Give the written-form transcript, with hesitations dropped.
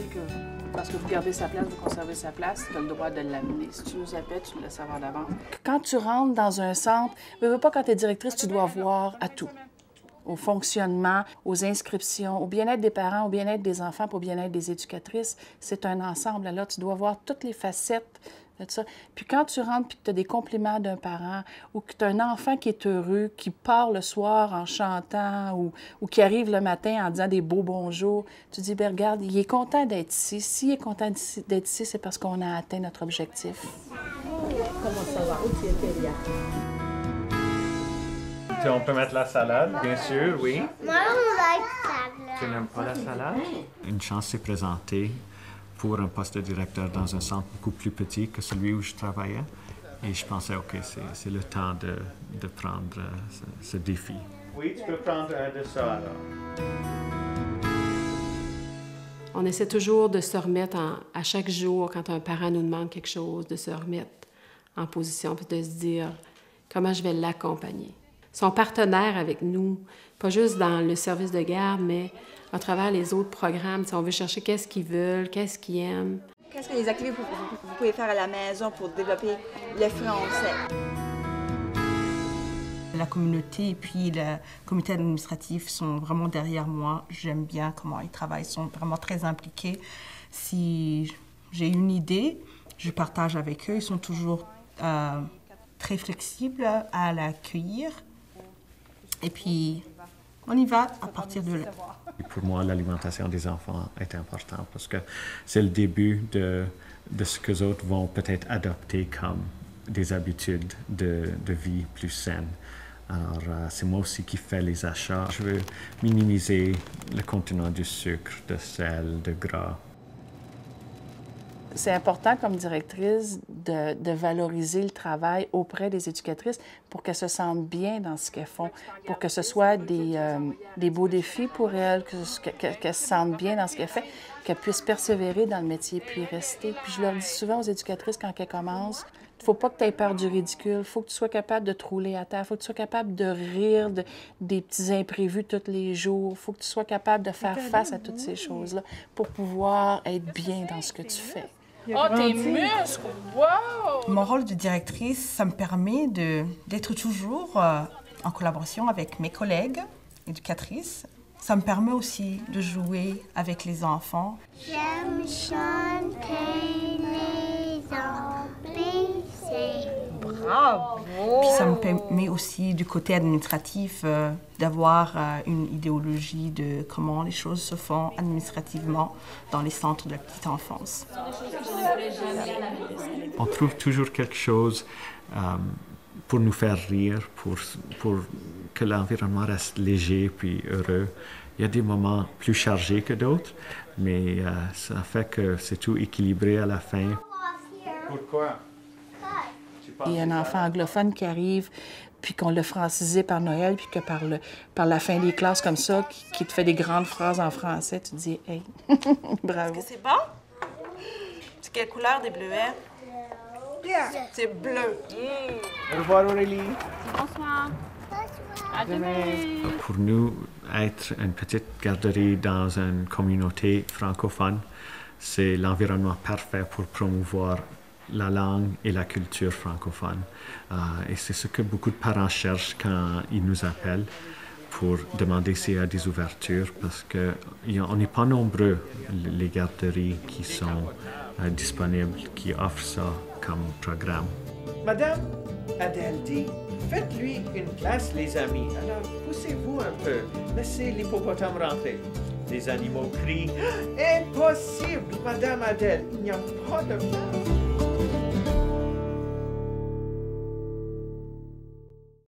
que parce que vous gardez sa place, vous conservez sa place, tu as le droit de l'amener. Si tu nous appelles, tu le laisses savoir d'avance. Quand tu rentres dans un centre, veux pas quand tu es directrice, tu dois voir à tout. Au fonctionnement, aux inscriptions, au bien-être des parents, au bien-être des enfants, au bien-être des éducatrices. C'est un ensemble. Là, tu dois voir toutes les facettes de ça. Puis quand tu rentres et que tu as des compliments d'un parent ou que tu as un enfant qui est heureux, qui part le soir en chantant ou qui arrive le matin en disant des beaux bonjours, tu dis, bien, regarde, il est content d'être ici. S'il est content d'être ici, c'est parce qu'on a atteint notre objectif. Comment ça va? Où tu étais, Lia? On peut mettre la salade, bien sûr, oui. Moi, on like salade. Tu n'aimes pas la salade? Une chance s'est présentée pour un poste de directeur dans un centre beaucoup plus petit que celui où je travaillais. Et je pensais, OK, c'est le temps de prendre ce défi. Oui, tu peux prendre un de ça, alors. On essaie toujours de se remettre à chaque jour, quand un parent nous demande quelque chose, de se remettre en position puis de se dire comment je vais l'accompagner. Ils sont partenaires avec nous, pas juste dans le service de garde, mais à travers les autres programmes. On veut chercher qu'est-ce qu'ils veulent, qu'est-ce qu'ils aiment. Qu'est-ce que les activités que vous pouvez faire à la maison pour développer le français? La communauté et puis le comité administratif sont vraiment derrière moi. J'aime bien comment ils travaillent, ils sont vraiment très impliqués. Si j'ai une idée, je partage avec eux. Ils sont toujours très flexibles à l'accueillir. Et puis, on y va à partir de là. Pour moi, l'alimentation des enfants est importante parce que c'est le début de ce que les autres vont peut-être adopter comme des habitudes de vie plus saines. Alors, c'est moi aussi qui fais les achats. Je veux minimiser le contenant de sucre, de sel, de gras. C'est important comme directrice de valoriser le travail auprès des éducatrices pour qu'elles se sentent bien dans ce qu'elles font, pour que ce soit des beaux défis pour elles, qu'elles se sentent bien dans ce qu'elles font, qu'elles puissent persévérer dans le métier puis rester. Puis je leur dis souvent aux éducatrices quand elles commencent, il ne faut pas que tu aies peur du ridicule, il faut que tu sois capable de te rouler à terre, il faut que tu sois capable de rire des petits imprévus tous les jours, il faut que tu sois capable de faire face à toutes ces choses-là pour pouvoir être bien dans ce que tu fais. Oh, tes muscles! Wow! Mon rôle de directrice, ça me permet d'être toujours en collaboration avec mes collègues éducatrices. Ça me permet aussi de jouer avec les enfants. J'aime chanter les ABC. Bravo! Puis ça me permet aussi, du côté administratif, d'avoir une idéologie de comment les choses se font administrativement dans les centres de la petite enfance. On trouve toujours quelque chose pour nous faire rire, pour que l'environnement reste léger puis heureux. Il y a des moments plus chargés que d'autres, mais ça fait que c'est tout équilibré à la fin. Pourquoi? Il y a un enfant anglophone qui arrive, puis qu'on l'a francisé par Noël, puis que par la fin des classes comme ça, qui te fait des grandes phrases en français, tu te dis « Hey, bravo! » Est-ce que c'est bon? C'est quelle couleur des bleuets? C'est bleu. Au revoir, Aurélie. Bonsoir. À demain. Pour nous, être une petite garderie dans une communauté francophone, c'est l'environnement parfait pour promouvoir la langue et la culture francophone. Et c'est ce que beaucoup de parents cherchent quand ils nous appellent pour demander s'il y a des ouvertures, parce qu'on n'est pas nombreux, les garderies qui sont disponibles, qui offrent ça comme programme. Madame Adèle dit, faites-lui une place, les amis. Alors, poussez-vous un peu. Laissez l'hippopotame rentrer. Les animaux crient, impossible, Madame Adèle, il n'y a pas de place.